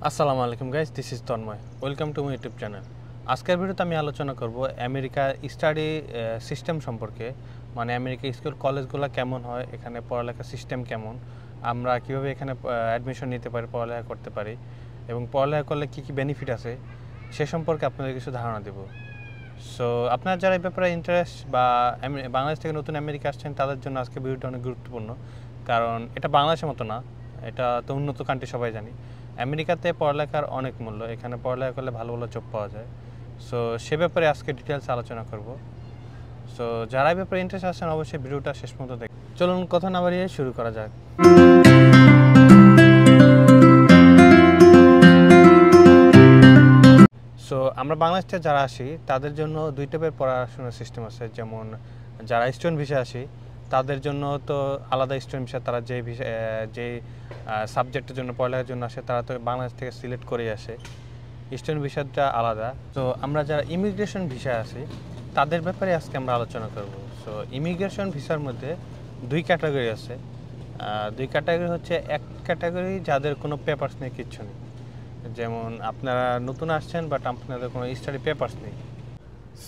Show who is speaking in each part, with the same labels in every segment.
Speaker 1: আসসালামু আলাইকুম guys, this is Tanmoy. Welcome to my YouTube channel. আজকের ভিডিওতে আমি আলোচনা করব আমেরিকার স্টাডি সিস্টেম সম্পর্কে। মানে আমেরিকা স্কুল কলেজগুলো কেমন হয়, এখানে পড়ালেখার সিস্টেম কেমন, আমরা কীভাবে এখানে অ্যাডমিশন নিতে পারি, পড়ালেখা করতে পারি এবং পড়ালেখা করলে কী কী বেনিফিট আছে সে সম্পর্কে আপনাদের কিছু ধারণা দেব। সো আপনারা যারা এই ব্যাপারে ইন্টারেস্ট বা বাংলাদেশ থেকে নতুন আমেরিকা আসছেন তাদের জন্য আজকে ভিডিওটা অনেক গুরুত্বপূর্ণ, কারণ এটা বাংলাদেশের মতো না, এটা তো উন্নত কান্ট্রি, সবাই জানি। আমেরিকাতে পড়ালেখার অনেক মূল্য, এখানে পড়ালেখা করলে ভালো ভালো জব পাওয়া যায়। সো সে ব্যাপারে আজকে ডিটেলস আলোচনা করব। সো যারা এই ব্যাপারে ইন্টারেস্ট আছেন অবশ্যই ভিডিওটা শেষ পর্যন্ত দেখুন। চলুন কথা না বাড়িয়ে শুরু করা যাক। সো আমরা বাংলাদেশ থেকে যারা আসি তাদের জন্য দুই টাইপের পড়াশোনার সিস্টেম আছে। যেমন যারা স্টুডেন্ট ভিসা আসি তাদের জন্য তো আলাদা স্টুডেন্ট ভিসা, তারা যে সাবজেক্টের জন্য পড়ালেখার জন্য আসে তারা তো বাংলাদেশ থেকে সিলেক্ট করেই আসে, স্টুডেন্ট ভিসাটা আলাদা। তো আমরা যারা ইমিগ্রেশন ভিসা আছি তাদের ব্যাপারে আজকে আমরা আলোচনা করব। সো ইমিগ্রেশন ভিসার মধ্যে দুই ক্যাটাগরি আছে। দুই ক্যাটাগরি হচ্ছে, এক ক্যাটাগরি যাদের কোনো পেপারস নেই, কিচ্ছু নেই, যেমন আপনারা নতুন আসছেন বাট আপনাদের কোনো স্টাডি পেপারস নেই।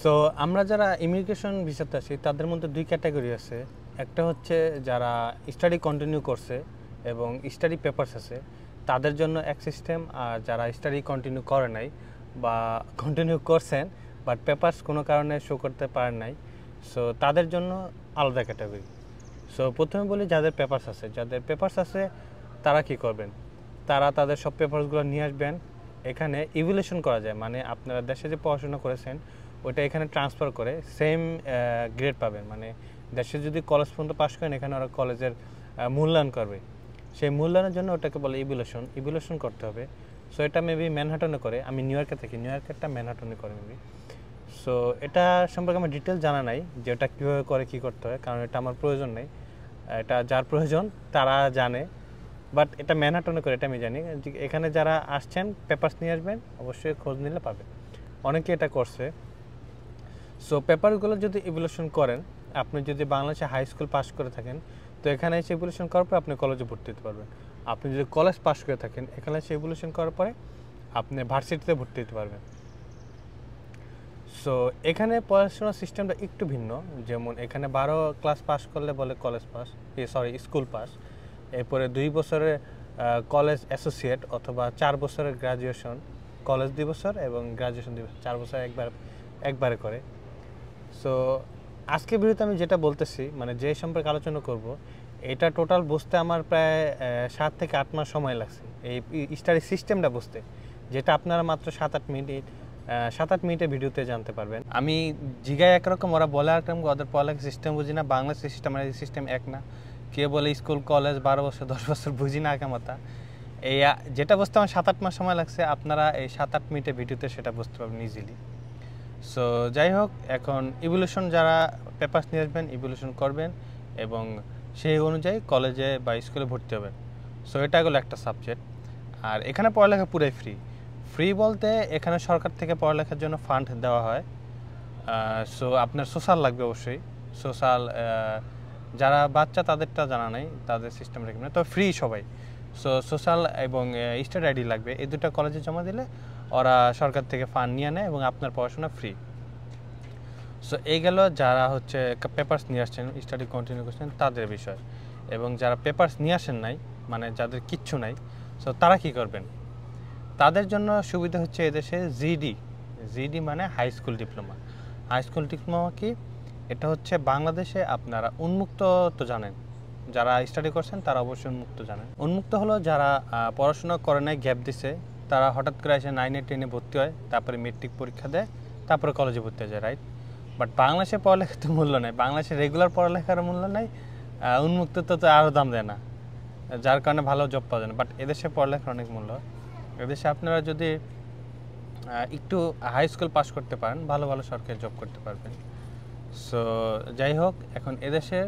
Speaker 1: সো আমরা যারা ইমিগ্রেশন ভিসাতে আছি তাদের মধ্যে দুই ক্যাটাগরি আছে। একটা হচ্ছে যারা স্টাডি কন্টিনিউ করছে এবং স্টাডি পেপারস আছে, তাদের জন্য এক সিস্টেম। আর যারা স্টাডি কন্টিনিউ করে নাই বা কন্টিনিউ করছেন বাট পেপারস কোনো কারণে শো করতে পারেন নাই, সো তাদের জন্য আলাদা ক্যাটাগরি। সো প্রথমে বলি যাদের পেপারস আছে তারা কি করবেন, তারা তাদের সব পেপারসগুলো নিয়ে আসবেন। এখানে ইভ্যালুয়েশন করা যায়, মানে আপনারা দেশে যে পড়াশোনা করেছেন ওইটা এখানে ট্রান্সফার করে সেম গ্রেড পাবেন। মানে দেশে যদি কলেজ পর্যন্ত পাশ করেন এখানে ওরা কলেজের মূল্যায়ন করবে, সেই মূল্যায়নের জন্য ওটাকে বলে ইভ্যালুয়েশন করতে হবে। সো এটা মেবি ম্যানহাটনে করে, আমি নিউ ইয়র্কে থাকি, নিউ ইয়র্কেরটা ম্যানহাটনে করে মেবি। সো এটা সম্পর্কে আমার ডিটেল জানা নাই যে ওটা কীভাবে করে, কী করতে হয়, কারণ এটা আমার প্রয়োজন নেই। এটা যার প্রয়োজন তারা জানে, বাট এটা ম্যানহাটনে করে এটা আমি জানি। এখানে যারা আসছেন পেপারস নিয়ে আসবেন, অবশ্যই খোঁজ নিলে পাবেন, অনেকে এটা করছে। সো পেপারগুলো যদি ইভ্যালুয়েশন করেন, আপনি যদি বাংলাদেশে হাই স্কুল পাস করে থাকেন তো এখানে এসে ইভ্যালুয়েশন করার পর আপনি কলেজে ভর্তি হতে পারবেন। আপনি যদি কলেজ পাস করে থাকেন এখানে এসে ইভ্যালুয়েশন করার পরে আপনি ভার্সিটিতে ভর্তি হতে পারবেন। সো এখানে পড়াশোনার সিস্টেমটা একটু ভিন্ন। যেমন এখানে 12 ক্লাস পাস করলে বলে কলেজ পাস, স্কুল পাস। এরপরে 2 বছরের কলেজ অ্যাসোসিয়েট, অথবা 4 বছরের গ্রাজুয়েশন, কলেজ 2 বছর এবং গ্রাজুয়েশন 2 বছর, 4 বছর একবারে করে। সো আজকে ভিডিওতে আমি যেটা বলতেছি, মানে যে সম্পর্কে আলোচনা করব, এটা টোটাল বুঝতে আমার প্রায় 7 থেকে 8 মাস সময় লাগছে এই স্টাডি সিস্টেমটা বুঝতে, যেটা আপনারা মাত্র 7-8 মিনিটের ভিডিওতে জানতে পারবেন। আমি জিগায় একরকম, ওরা বলে একরকম, ওদের পড়ালেখার সিস্টেম বুঝি না, বাংলা সিস্টেম আর সিস্টেম এক না। কে বলে স্কুল কলেজ 12 বছর 10 বছর, বুঝি না একামতা। এই যেটা বুঝতে আমার 7-8 মাস সময় লাগছে, আপনারা এই 7-8 মিনিটের ভিডিওতে সেটা বুঝতে পারবেন ইজিলি। সো যাই হোক, এখন ইভ্যালুয়েশন যারা পেপারস নিয়ে আসবেন ইভ্যালুয়েশন করবেন এবং সেই অনুযায়ী কলেজে বা স্কুলে ভর্তি হবেন। সো এটা হলো একটা সাবজেক্ট। আর এখানে পড়ালেখা পুরাই ফ্রি বলতে এখানে সরকার থেকে পড়ালেখার জন্য ফান্ড দেওয়া হয়। সো আপনার সোশ্যাল লাগবে অবশ্যই, সোশ্যাল যারা বাচ্চা তাদেরটা জানা নেই, তাদের সিস্টেম রেখে তো ফ্রি সবাই। সো সোশ্যাল এবং স্টাডি আইডি লাগবে, এই দুটো কলেজে জমা দিলে ওরা সরকার থেকে ফান্ড নিয়ে নেয় এবং আপনার পড়াশোনা ফ্রি। সো এই গেল যারা হচ্ছে পেপারস নিয়ে আসছেন, স্টাডি কন্টিনিউ করছেন তাদের বিষয়। এবং যারা পেপারস নিয়ে আসেন নাই, মানে যাদের কিচ্ছু নাই, সো তারা কি করবেন, তাদের জন্য সুবিধা হচ্ছে এদেশে জিডি মানে high school diploma. High school diploma কি, এটা হচ্ছে বাংলাদেশে আপনারা উন্মুক্ত তো জানেন, যারা স্টাডি করছেন তারা অবশ্যই উন্মুক্ত জানেন। উন্মুক্ত হলো যারা পড়াশোনা করে নাই, গ্যাপ দিছে, তারা হঠাৎ করে এসে 9-10 ভর্তি হয়, তারপরে মেট্রিক পরীক্ষা দেয়, তারপরে কলেজে ভর্তি হয়ে যায়, রাইট। বাট বাংলাদেশে পড়ালেখার তো মূল্য নেই, বাংলাদেশে রেগুলার পড়ালেখার মূল্য নেই, উন্মুক্ত তো আরও দাম দেয় না, যার কারণে ভালো জব পাওয়া যায় না। বাট এদেশে পড়ালেখার অনেক মূল্য। এদেশে আপনারা যদি একটু হাই স্কুল পাস করতে পারেন, ভালো ভালো সরকারি জব করতে পারবেন। সো যাই হোক, এখন এদেশে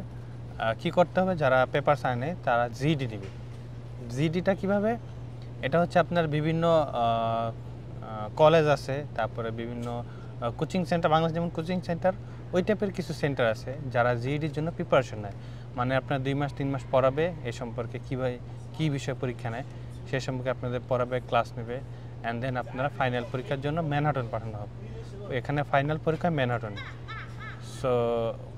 Speaker 1: কি করতে হবে, যারা পেপারস আনে তারা জিডি দিবে। জিডিটা কিভাবে, এটা হচ্ছে আপনার বিভিন্ন কলেজ আছে, তারপরে বিভিন্ন কোচিং সেন্টার, বাংলাদেশ যেমন কোচিং সেন্টার, ওই টাইপের কিছু সেন্টার আছে যারা জিডির জন্য প্রিপারেশন নেয়। মানে আপনার 2 মাস 3 মাস পড়াবে, এ সম্পর্কে কীভাবে কী বিষয়ে পরীক্ষা নেয় সে সম্পর্কে আপনাদের পড়াবে, ক্লাস নেবে, অ্যান্ড দেন আপনারা ফাইনাল পরীক্ষার জন্য ম্যানহাটন পাঠানো হবে। এখানে ফাইনাল পরীক্ষা ম্যানহাটন। সো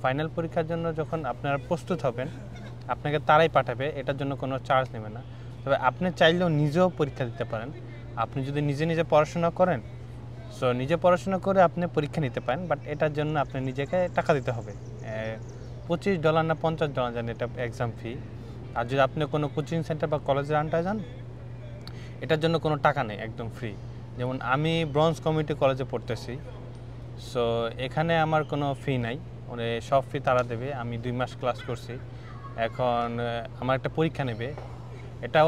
Speaker 1: ফাইনাল পরীক্ষার জন্য যখন আপনারা প্রস্তুত হবেন, আপনাকে তারাই পাঠাবে, এটার জন্য কোনো চার্জ নেবে না। তবে আপনি চাইলেও নিজেও পরীক্ষা দিতে পারেন। আপনি যদি নিজে পড়াশোনা করেন, সো নিজে পড়াশোনা করে আপনি পরীক্ষা নিতে পারেন, বাট এটার জন্য আপনি নিজেকে টাকা দিতে হবে। $25 না $50 জানি এটা এক্সাম ফি। আর যদি আপনি কোনো কোচিং সেন্টার বা কলেজের আন্ডারে যান, এটার জন্য কোনো টাকা নেই, একদম ফ্রি। যেমন আমি ব্রঞ্জ কমিউনিটি কলেজে পড়তেছি, সো এখানে আমার কোনো ফি নাই, মানে সব ফি তারা দেবে। আমি 2 মাস ক্লাস করছি, এখন আমার একটা পরীক্ষা নেবে। এটাও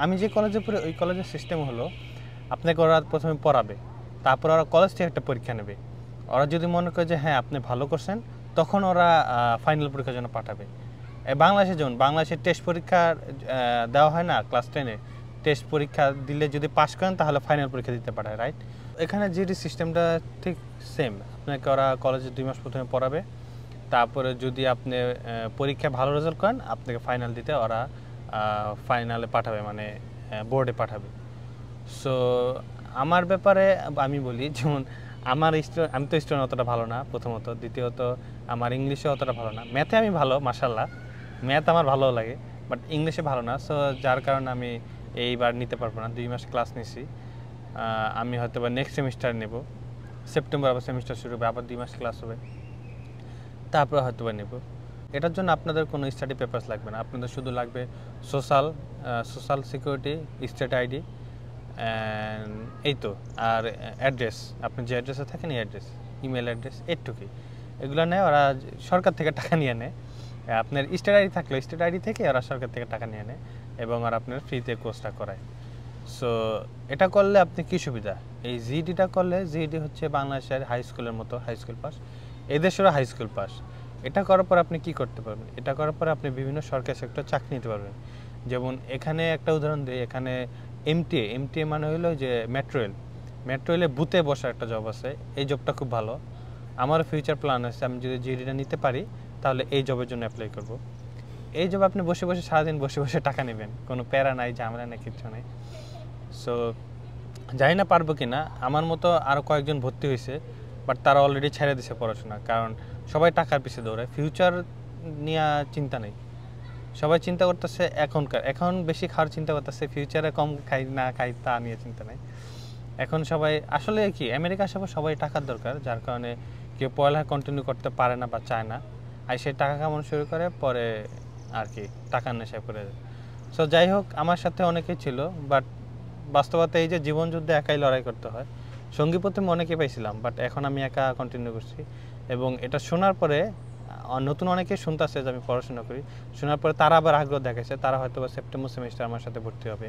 Speaker 1: আমি যে কলেজে পড়ি ওই কলেজের সিস্টেম হলো আপনাকে ওরা প্রথমে পড়াবে, তারপর ওরা কলেজ থেকে একটা পরীক্ষা নেবে। ওরা যদি মনে করে যে হ্যাঁ আপনি ভালো করছেন, তখন ওরা ফাইনাল পরীক্ষার জন্য পাঠাবে। বাংলাদেশে যেমন বাংলাদেশের টেস্ট পরীক্ষা দেওয়া হয় না, ক্লাস 10-এ টেস্ট পরীক্ষা দিলে যদি পাস করেন তাহলে ফাইনাল পরীক্ষা দিতে পাঠায়, রাইট? এখানে জিডি সিস্টেমটা ঠিক সেম। আপনাকে ওরা কলেজে 2 মাস প্রথমে পড়াবে, তারপরে যদি আপনি পরীক্ষায় ভালো রেজাল্ট করেন আপনাকে ফাইনাল দিতে ওরা ফাইনালে পাঠাবে, মানে বোর্ডে পাঠাবে। সো আমার ব্যাপারে আমি বলি, যেমন আমি তো স্টুডেন্ট অতটা ভালো না প্রথমত, দ্বিতীয়ত আমার ইংলিশে অতটা ভালো না। ম্যাথে আমি ভালো, মাশাআল্লাহ, ম্যাথ আমার ভালো লাগে, বাট ইংলিশে ভালো না। সো যার কারণে আমি এইবার নিতে পারবো না। 2 মাস ক্লাস নিছি, আমি হয়তো বা নেক্সট সেমিস্টার নেব। সেপ্টেম্বর আবার সেমিস্টার শুরু হবে, আবার 2 মাস ক্লাস হবে, তারপরে হয়তো বা নেব। এটার জন্য আপনাদের কোনো স্টাডি পেপারস লাগবে না, আপনাদের শুধু লাগবে সোশ্যাল সিকিউরিটি, স্টেট আইডি, এই তো, আর অ্যাড্রেস। আপনি যে অ্যাড্রেসে থাকেন এই অ্যাড্রেস, ইমেল অ্যাড্রেস, এটুকুই। এগুলো নেয় ওরা, সরকার থেকে টাকা নিয়ে নেয়। আপনার স্টেট আইডি থাকলে স্টেট আইডি থেকে ওরা সরকার থেকে টাকা নিয়ে নেয় এবং আর আপনার ফ্রিতে কোর্সটা করায়। সো এটা করলে আপনি কী সুবিধা, এই জিইডিটা করলে, জিইডি হচ্ছে বাংলাদেশের হাই স্কুলের মতো হাই স্কুল পাস, এদেশেরও হাই স্কুল পাস। এটা করার পর আপনি কি করতে পারবেন, এটা করার পর আপনি বিভিন্ন সরকারি সেক্টর চাকরি নিতে পারবেন। যেমন এখানে একটা উদাহরণ দিই, এখানে এমটিএ মানে হলো যে মেট্রো রেলে বুথে বসার একটা জব আছে। এই জবটা খুব ভালো, আমার ফিউচার প্ল্যান আছে, আমি যদি জিডিটা নিতে পারি তাহলে এই জবের জন্য অ্যাপ্লাই করব। এই জব আপনি বসে বসে সারাদিন বসে টাকা নেবেন, কোনো প্যারা নাই, ঝামেলা নাই, কিচ্ছু নেই। সো জানি না পারবো কি না, আমার মতো আরও কয়েকজন ভর্তি হয়েছে, বাট তারা অলরেডি ছেড়ে দিছে পড়াশোনা, কারণ সবাই টাকার পিছিয়ে দৌড়ায়, ফিউচার নিয়ে চিন্তা নেই। সবাই চিন্তা করতেছে এখন বেশি খাওয়ার চিন্তা করতেছে, ফিউচারে কম খাই না খাই তা নিয়ে চিন্তা নেই। এখন সবাই আসলে কি, আমেরিকা আসার পর সবাই টাকার দরকার, যার কারণে কেউ পড়ালেখা কন্টিনিউ করতে পারে না বা চায় না, আর সেই টাকা কামানো শুরু করে, পরে আর কি টাকার নেশায় পড়ে যায়। সো যাই হোক, আমার সাথে অনেকেই ছিল, বাট বাস্তবতা এই যে জীবনযুদ্ধে একাই লড়াই করতে হয়। সঙ্গী প্রথমে অনেকে পাইছিলাম, বাট এখন আমি একা কন্টিনিউ করছি। এবং এটা শোনার পরে নতুন অনেকে শুনতেছে যে আমি পড়াশোনা করি, শোনার পরে তারা আবার আগ্রহ দেখাচ্ছে, তারা হয়তো বা সেপ্টেম্বর সেমিস্টার আমার সাথে ভর্তি হবে।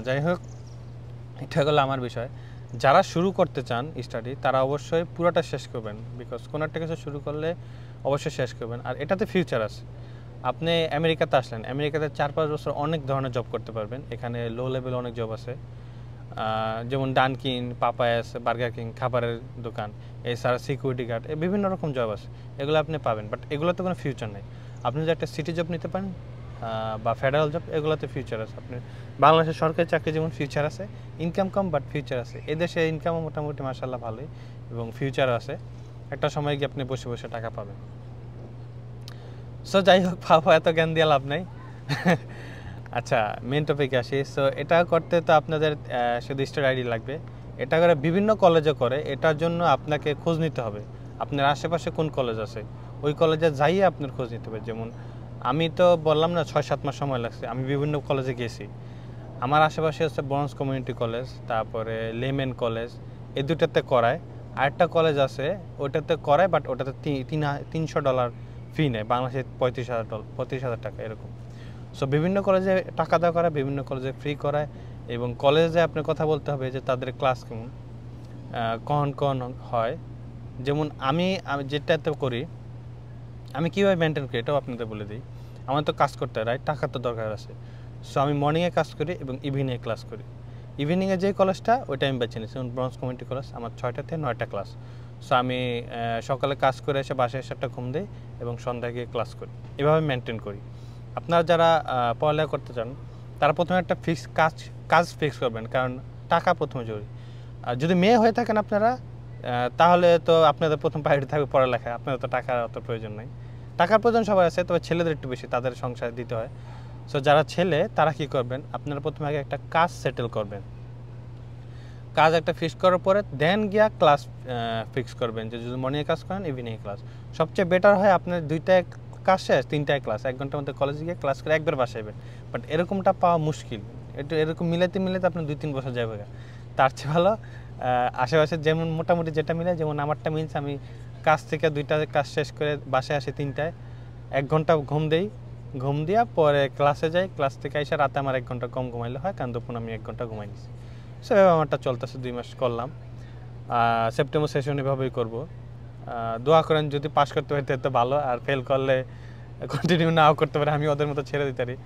Speaker 1: যাই হোক, এটা হলো আমার বিষয়। যারা শুরু করতে চান স্টাডি, তারা অবশ্যই পুরোটা শেষ করবেন, বিকজ কোনো একটা কিছু শুরু করলে অবশ্যই শেষ করবেন, আর এটাতে ফিউচার আছে। আপনি আমেরিকাতে আসলেন, আমেরিকাতে 4-5 বছর অনেক ধরনের জব করতে পারবেন। এখানে লো লেভেল অনেক জব আছে, যেমন ডানকিন, পাপায়াস, বার্গার কিং, খাবারের দোকান, এছাড়া সিকিউরিটি গার্ড, বিভিন্ন রকম জব আছে, এগুলো আপনি পাবেন। বাট এগুলোতে কোনো ফিউচার নেই। আপনি যদি একটা সিটি জব নিতে পারেন বা ফেডারেল জব, এগুলোতে ফিউচার আছে। আপনি বাংলাদেশের সরকারি চাকরি যেমন ফিউচার আছে, ইনকাম কম বাট ফিউচার আছে। এদেশে ইনকামও মোটামুটি মাশাআল্লাহ ভালোই এবং ফিউচারও আছে। একটা সময় গিয়ে আপনি বসে বসে টাকা পাবেন। সো যাই হোক, বাবা এত জ্ঞান দিয়ে লাভ নেই। আচ্ছা, মেন টপিকে আসি। সো এটা করতে তো আপনাদের শুধু স্টার আইডি লাগবে। এটা করে বিভিন্ন কলেজে করে, এটার জন্য আপনাকে খোঁজ নিতে হবে আপনার আশেপাশে কোন কলেজ আছে, ওই কলেজে যাইয়ে আপনার খোঁজ নিতে হবে। যেমন আমি তো বললাম না 6-7 মাস সময় লাগছে, আমি বিভিন্ন কলেজে গেছি। আমার আশেপাশে হচ্ছে ব্রঞ্জ কমিউনিটি কলেজ, তারপরে লেমেন কলেজ, এই দুটাতে করায়। আরেকটা কলেজ আছে ওটাতে করায়, বাট ওটাতে $300 ফি নেয়, বাংলাদেশে $35,000 টাকা এরকম। সো বিভিন্ন কলেজে টাকা দেওয়া করায়, বিভিন্ন কলেজে ফ্রি করায়, এবং কলেজে আপনার কথা বলতে হবে যে তাদের ক্লাস কেমন, কখন হয়। যেমন আমি যেটাতে করি, আমি কীভাবে মেনটেন করি এটাও আপনাদের বলে দিই। আমার তো কাজ করতে হয়, রাইট, টাকার তো দরকার আছে। সো আমি মর্নিংয়ে কাজ করি এবং ইভিনিংয়ে ক্লাস করি। ইভিনিংয়ে যে কলেজটা ওইটা আমি বেছে নিচ্ছি, যেমন ব্রঞ্জ কমিউনিটি কলেজ, আমার 6টা থেকে 9টা ক্লাস। সো আমি সকালে কাজ করে এসে বাসায় এসে একটা ঘুম দিই এবং সন্ধ্যায় গিয়ে ক্লাস করি, এভাবে মেনটেন করি। আপনারা যারা পড়ালেখা করতে চান তারা প্রথমে একটা কাজ ফিক্স করবেন, কারণ টাকা প্রথমে জরুরি। আর যদি মেয়ে হয়ে থাকেন আপনারা, তাহলে তো আপনাদের প্রথম প্রায়োরিটি থাকবে পড়ালেখা, আপনাদের তো টাকার অত প্রয়োজন নাই। টাকার প্রয়োজন সবার আছে, তবে ছেলেদের একটু বেশি, তাদের সংসারে দিতে হয়। সো যারা ছেলে তারা কি করবেন, আপনারা প্রথমে আগে একটা কাজ সেটেল করবেন। কাজ একটা ফিক্স করার পরে দেন গিয়া ক্লাস ফিক্স করবেন, যে যদি মর্নিংয়ে কাজ করেন ইভিনিংয়ে ক্লাস। সবচেয়ে বেটার হয় আপনার 2টায় কাজ শেষ 3টায় ক্লাস, 1 ঘন্টার মধ্যে কলেজে গিয়ে ক্লাস করে একবার বাসায় যাবেন। বাট এরকমটা পাওয়া মুশকিল, এরকম মিলাতে আপনার 2-3 বছর যাবে। তার চেয়ে ভালো আশেপাশে যেমন মোটামুটি যেটা মিলে, যেমন আমারটা মিলছে, আমি কাজ থেকে 2টায় কাজ শেষ করে বাসায় আসি 3টায়, 1 ঘন্টা ঘুম দিয়া পরে ক্লাসে যাই, ক্লাস থেকে এসে রাতে আমার 1 ঘন্টা কম ঘুমাইলে হয়, কারণ দুপুর আমি 1 ঘন্টা ঘুমাই নিছি। সেভাবে আমারটা চলতেছে, 2 মাস করলাম। সেপ্টেম্বর সেশন এভাবেই করবো। দোয়া করেন যদি পাস করতে পারি তো ভালো, আর ফেল করলে কন্টিনিউ নাও করতে পারে, আমি ওদের মতো ছেড়ে দিতে পারি।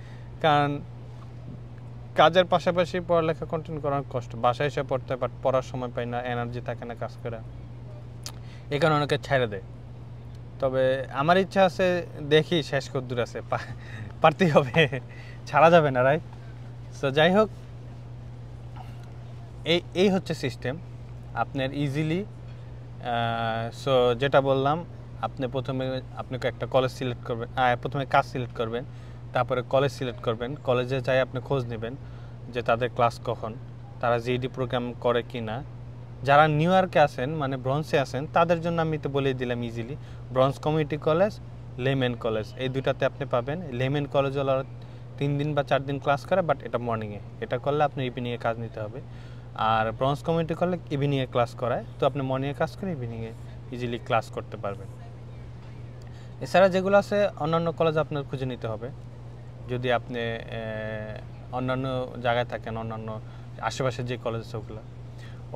Speaker 1: কারণ কাজের পাশাপাশি পড়ালেখা কন্টিনিউ করার কষ্ট, বাসায় এসে পড়তে বাট পড়ার সময় পাই না, এনার্জি থাকে না কাজ করে, এই কারণে অনেকে ছেড়ে দেয়। তবে আমার ইচ্ছা আছে, দেখি শেষ কদ্দূর আছে, পারতেই হবে, ছাড়া যাবে না, রাইট? সো যাই হোক, এই হচ্ছে সিস্টেম আপনার ইজিলি। সো যেটা বললাম, আপনি প্রথমে আপনাকে একটা কলেজ সিলেক্ট করবেন, প্রথমে কাজ সিলেক্ট করবেন, তারপরে কলেজ সিলেক্ট করবেন। কলেজে যাই আপনি খোঁজ নেবেন যে তাদের ক্লাস কখন, তারা জিইডি প্রোগ্রাম করে কি না। যারা নিউ ইয়র্কে আছেন, মানে ব্রঞ্জে আছেন, তাদের জন্য আমি তো বলেই দিলাম easily, Bronx community college, Lehman college, এই দুটাতে আপনি পাবেন। লেমেন কলেজ হলো 3 দিন বা 4 দিন ক্লাস করে, বাট এটা মর্নিংয়ে, এটা করলে আপনি ইভিনিংয়ে কাজ নিতে হবে। আর ব্রঞ্জ কমিউনিটি করলে ইভিনিংয়ে ক্লাস করায়, তো আপনি মর্নিংয়ে কাজ করে ইভিনিংয়ে ইজিলি ক্লাস করতে পারবেন। এছাড়া যেগুলো আছে অন্যান্য কলেজ আপনার খুঁজে নিতে হবে, যদি আপনি অন্যান্য জায়গায় থাকেন, অন্যান্য আশেপাশে যে কলেজ আছে ওগুলো।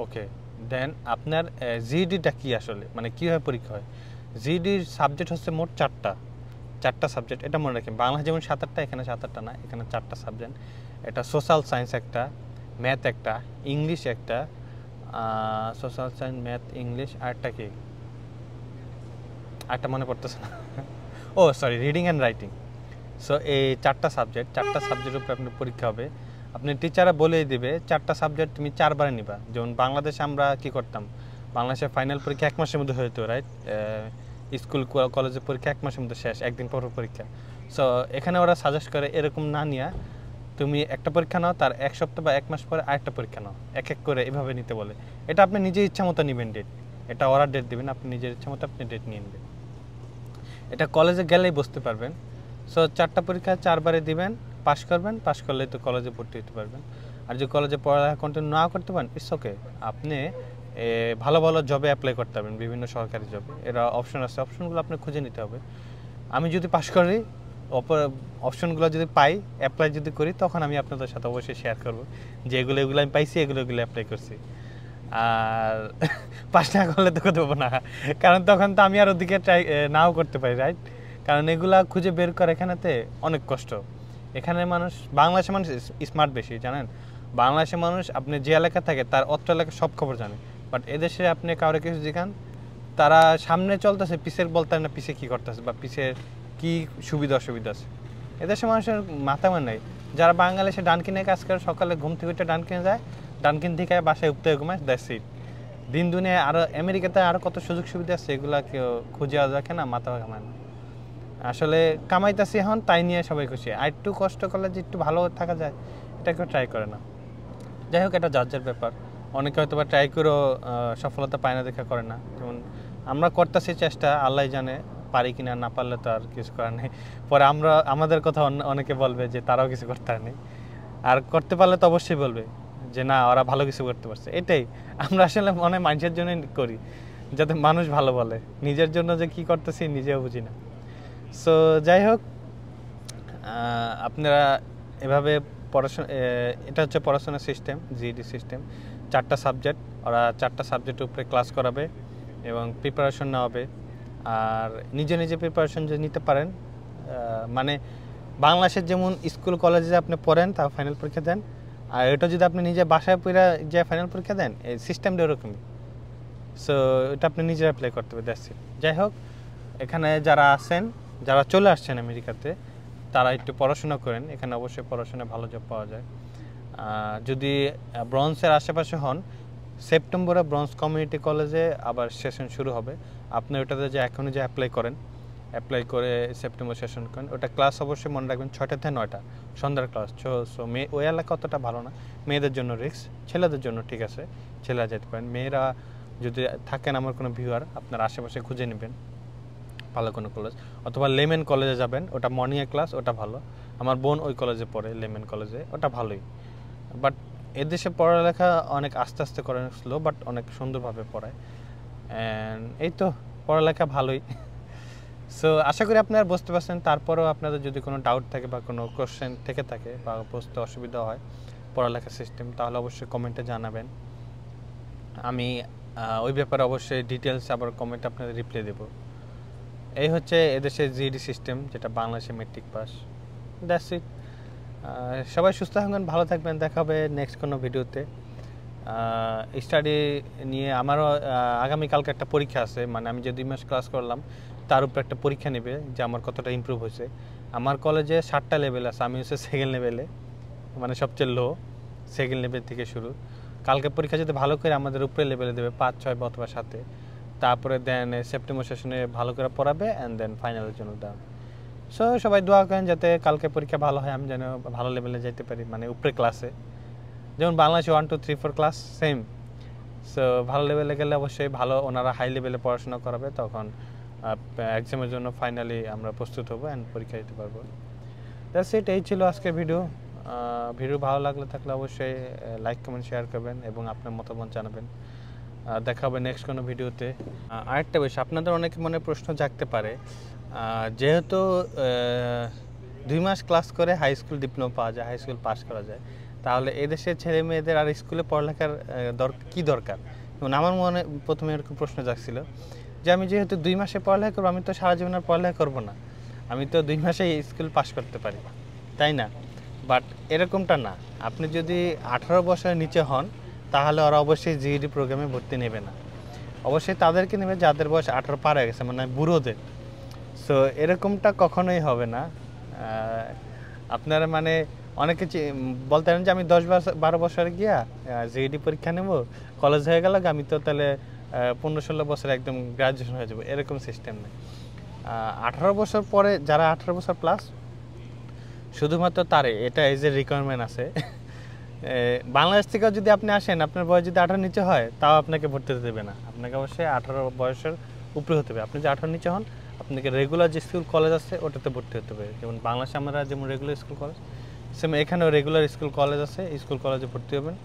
Speaker 1: ওকে, দেন আপনার জিইডিটা কি আসলে, মানে কীভাবে পরীক্ষা হয়? জিইডির সাবজেক্ট হচ্ছে মোট 4টা সাবজেক্ট, এটা মনে রাখেন। বাংলা যেমন 7-8টা, এখানে 7-8টা না, এখানে 4টা সাবজেক্ট। এটা সোশ্যাল সায়েন্স একটা, ম্যাথ একটা, ইংলিশ একটা, সোশ্যাল সায়েন্স, ম্যাথ, ইংলিশ, আরেকটা কি, আরেকটা মনে পড়তেছে না, ও sorry, reading and writing. So এই 4টা সাবজেক্টের উপরে আপনার পরীক্ষা হবে। আপনি টিচাররা বলেই দেবে 4টা সাবজেক্ট তুমি 4বারে নিবা। যেমন বাংলাদেশে আমরা কি করতাম, বাংলাদেশের ফাইনাল পরীক্ষা 1 মাসের মধ্যে হতো, রাইট? স্কুল কলেজের পরীক্ষা 1 মাসের মধ্যে শেষ, একদিন পর পরীক্ষা। সো এখানে ওরা সাজেস্ট করে এরকম না নিয়ে তুমি একটা পরীক্ষা নাও, তার 1 সপ্তাহ বা 1 মাস পরে আরেকটা পরীক্ষা নাও, এক করে এভাবে নিতে বলে। এটা আপনি নিজের ইচ্ছা মতো নেবেন ডেট, এটা ওরা ডেট দেবেন, আপনি নিজের ইচ্ছা মতো আপনি ডেট নিয়ে নেবেন। এটা কলেজে গেলেই বুঝতে পারবেন। সো 4টা পরীক্ষা 4বারে দিবেন, পাশ করবেন, পাশ করলেই তো কলেজে ভর্তি হতে পারবেন। আর যদি কলেজে পড়ালেখা কন্টিনিউ না করতে পারেন, ইটস ওকে, আপনি ভালো ভালো জবে অ্যাপ্লাই করতে পারবেন, বিভিন্ন সরকারি জবে। এরা অপশন আছে, অপশনগুলো আপনি খুঁজে নিতে হবে। আমি যদি পাশ করি, অপশনগুলো যদি পাই, অ্যাপ্লাই যদি করি, তখন আমি আপনাদের সাথে অবশ্যই শেয়ার করবো যে এগুলো আমি পাইছি, এগুলো অ্যাপ্লাই করছি। আর পাশ না করলে তো দেবো না, কারণ তখন তো আমি আর ওদিকে ট্রাই নাও করতে পারি, রাইট? কারণ এগুলা খুঁজে বের করে এখানেতে অনেক কষ্ট। এখানে মানুষ, বাংলাদেশের মানুষ স্মার্ট বেশি, জানেন? বাংলাদেশের মানুষ আপনি যে এলাকা থাকে তার অত্র এলাকার সব খবর জানে, বাট এদেশে আপনি কাউরে কিছু জিজ্ঞান, তারা সামনে চলতেছে, পিছের বলতে না পিছে কী করতেছে বা পিছের কী সুবিধা অসুবিধা আছে। এদেশের মানুষের মাথা মানে নাই। যারা বাংলাদেশে ডান কিনে কাজ করে, সকালে ঘুম থেকে উঠে ডান কিনে যায়, ডানকিন থেকে বাসায় উঠতে ঘুমায়, দ্যাটস ইট। দিন দুনিয়ায় আরও আমেরিকাতে আরও কত সুযোগ সুবিধা আছে, এগুলা কেউ খুঁজে রাখে না, মাথা ঘামায় না। আসলে কামাইতেছি এখন, তাই নিয়ে সবাই খুশি। আর একটু কষ্ট করলে যে একটু ভালো থাকা যায়, এটা কেউ ট্রাই করে না। যাই হোক, এটা যার ব্যাপার। অনেকে হয়তো বা ট্রাই করেও সফলতা পায় না, দেখা করে না। যেমন আমরা করতেছি চেষ্টা, আল্লাহ জানে পারি কিনা, না পারলে তো আর কিছু করার নেই। পরে আমাদের কথা অনেকে বলবে যে তারাও কিছু করতে পারেনি, আর করতে পারলে তো অবশ্যই বলবে যে না, ওরা ভালো কিছু করতে পারছে। এটাই আমরা আসলে মনে মানুষের জন্যই করি, যাতে মানুষ ভালো বলে। নিজের জন্য যে কি করতেছি নিজেও বুঝি না। সো যাই হোক, আপনারা এভাবে পড়াশোনা, এটা হচ্ছে পড়াশোনার সিস্টেম, জিইডি সিস্টেম। 4টা সাবজেক্ট, ওরা 4টা সাবজেক্টের উপরে ক্লাস করাবে এবং প্রিপারেশন নেওয়া হবে। আর নিজে প্রিপারেশন যদি নিতে পারেন, মানে বাংলাদেশের যেমন স্কুল কলেজে আপনি পড়েন, তা ফাইনাল পরীক্ষা দেন, আর এটা যদি আপনি নিজে বাসায় পড়ে যে ফাইনাল পরীক্ষা দেন, এই সিস্টেমটা এরকমই। সো এটা আপনি নিজে অ্যাপ্লাই করতে হবে, দ্যাটস ইট। যাই হোক, এখানে যারা আছেন, যারা চলে আসছেন আমেরিকাতে, তারা একটু পড়াশোনা করেন, এখানে অবশ্যই পড়াশোনায় ভালো জব পাওয়া যায়। যদি ব্রঞ্জের আশেপাশে হন, সেপ্টেম্বরে ব্রঞ্জ কমিউনিটি কলেজে আবার সেশন শুরু হবে। আপনি ওটাতে যে এখনই যে অ্যাপ্লাই অ্যাপ্লাই করে সেপ্টেম্বর সেশন করেন। ওটা ক্লাস অবশ্যই মনে রাখবেন 6টা থেকে 9টা সন্ধ্যার ক্লাস। সো ওই এলাকা অতটা ভালো না, মেয়েদের জন্য রিস্ক, ছেলেদের জন্য ঠিক আছে, ছেলেরা যেতে পারেন। মেয়েরা যদি থাকেন, আমার কোনো ভিউয়ার, আপনার আশেপাশে খুঁজে নেবেন ভালো কোনো কলেজ, অথবা লেমেন কলেজে যাবেন, ওটা মর্নিংয়ে ক্লাস, ওটা ভালো। আমার বোন ওই কলেজে পড়ে, লেমেন কলেজে, ওটা ভালোই। বাট এদেশে পড়ালেখা অনেক আস্তে আস্তে করে, স্লো, বাট অনেক সুন্দরভাবে পড়ায়। অ্যান্ড এই তো পড়ালেখা ভালোই। সো আশা করি আপনারা বুঝতে পারছেন। তারপরেও আপনাদের যদি কোনো ডাউট থাকে বা কোনো কোশ্চেন থেকে থাকে বা বুঝতে অসুবিধা হয় পড়ালেখার সিস্টেম, তাহলে অবশ্যই কমেন্টে জানাবেন। আমি ওই ব্যাপারে অবশ্যই ডিটেলস আবার কমেন্টে আপনাদের রিপ্লাই দেবো। এই হচ্ছে এদেশের জিইডি সিস্টেম, যেটা বাংলাদেশে মেট্রিক পাস। That's it. সবাই সুস্থ থাকবেন, ভালো থাকবেন। দেখা হবে নেক্সট কোনো ভিডিওতে। স্টাডি নিয়ে আমারও আগামীকালকে একটা পরীক্ষা আছে, মানে আমি যে 2 মাস ক্লাস করলাম তার উপর একটা পরীক্ষা নেবে যে আমার কতটা ইমপ্রুভ হয়েছে। আমার কলেজে 7টা লেভেল আছে, আমি হচ্ছে সেকেন্ড লেভেলে, মানে সবচেয়ে লো, সেকেন্ড লেভেল থেকে শুরু। কালকে পরীক্ষা যদি ভালো করে আমাদের উপরে লেভেলে দেবে 5, 6 বা অথবা 7-এ, তারপরে দেন সেপ্টেম্বর সেশনে ভালো করে পড়াবে অ্যান্ড দেন ফাইনালের জন্য দাও। সো সবাই দোয়া করেন যাতে কালকে পরীক্ষা ভালো হয়, আমি যেন ভালো লেভেলে যেতে পারি, মানে উপরে ক্লাসে, যেমন বাংলাদেশে 1, 2, 3, 4 ক্লাস সেম। সো ভালো লেভেলে গেলে অবশ্যই ভালো, ওনারা হাই লেভেলে পড়াশোনা করাবে, তখন এক্সামের জন্য ফাইনালি আমরা প্রস্তুত হবো অ্যান্ড পরীক্ষা দিতে পারবো। That's it. এই ছিল আজকের ভিডিও। ভিডিও ভালো লাগলে থাকলে অবশ্যই লাইক, কমেন্ট, শেয়ার করবেন এবং আপনার মতামত জানাবেন। দেখা হবে নেক্সট কোনো ভিডিওতে। আরেকটা বিষয়, আপনাদের অনেক মনে প্রশ্ন জাগতে পারে, যেহেতু 2 মাস ক্লাস করে হাই স্কুল ডিপ্লোমা পাওয়া যায়, হাই স্কুল পাস করা যায়, তাহলে এদেশের ছেলে মেয়েদের আর স্কুলে পড়ালেখার কী দরকার? যেমন আমার মনে প্রথমে এরকম প্রশ্ন জাগছিল যে আমি যেহেতু 2 মাসে পড়ালেখা করবো, আমি তো সারা জীবন আর পড়ালেখা করবো না, আমি তো 2 মাসেই স্কুল পাস করতে পারি, তাই না? বাট এরকমটা না। আপনি যদি 18 বছরের নিচে হন, তাহলে ওরা অবশ্যই জিইডি প্রোগ্রামে ভর্তি নেবে না, অবশ্যই তাদেরকে নেবে যাদের বয়স 18 পার হয়ে গেছে, মানে বুড়োদের। সো এরকমটা কখনোই হবে না। আপনারা মানে অনেকে বলতে পারেন যে আমি 10-12 বছরে গিয়া জিইডি পরীক্ষা নেব, কলেজ হয়ে গেল, আমি তো তাহলে 15-16 বছরে একদম গ্রাজুয়েশন হয়ে যাবো, এরকম সিস্টেম নেই। 18 বছর পরে যারা 18 বছর প্লাস, শুধুমাত্র তারে এটা এজের রিকোয়ারমেন্ট আছে। বাংলাদেশ থেকে যদি আপনি আসেন, আপনার বয়স যদি 18 নিচে হয়, তাও আপনাকে ভর্তি হতে দেবে না, আপনাকে অবশ্যই 18 বয়সের উপরে হতে হবে। আপনি যে 18 নিচে হন, আপনাকে রেগুলার যে স্কুল কলেজ আছে ওটাতে ভর্তি হতে হবে। যেমন বাংলাদেশে আমরা যেমন রেগুলার স্কুল কলেজ, সেম এখানেও রেগুলার স্কুল কলেজ আছে, স্কুল কলেজে ভর্তি হবেন,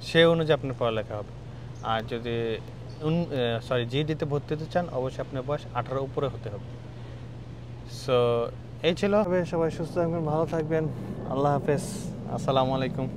Speaker 1: সে অনুযায়ী আপনার পড়ালেখা হবে। আর যদি জিইডিতে ভর্তি হতে চান, অবশ্যই আপনার বয়স 18 উপরে হতে হবে। সো এই ছিল। সবাই সুস্থ থাকবেন, ভালো থাকবেন। আল্লাহ হাফেজ, আসসালামু আলাইকুম।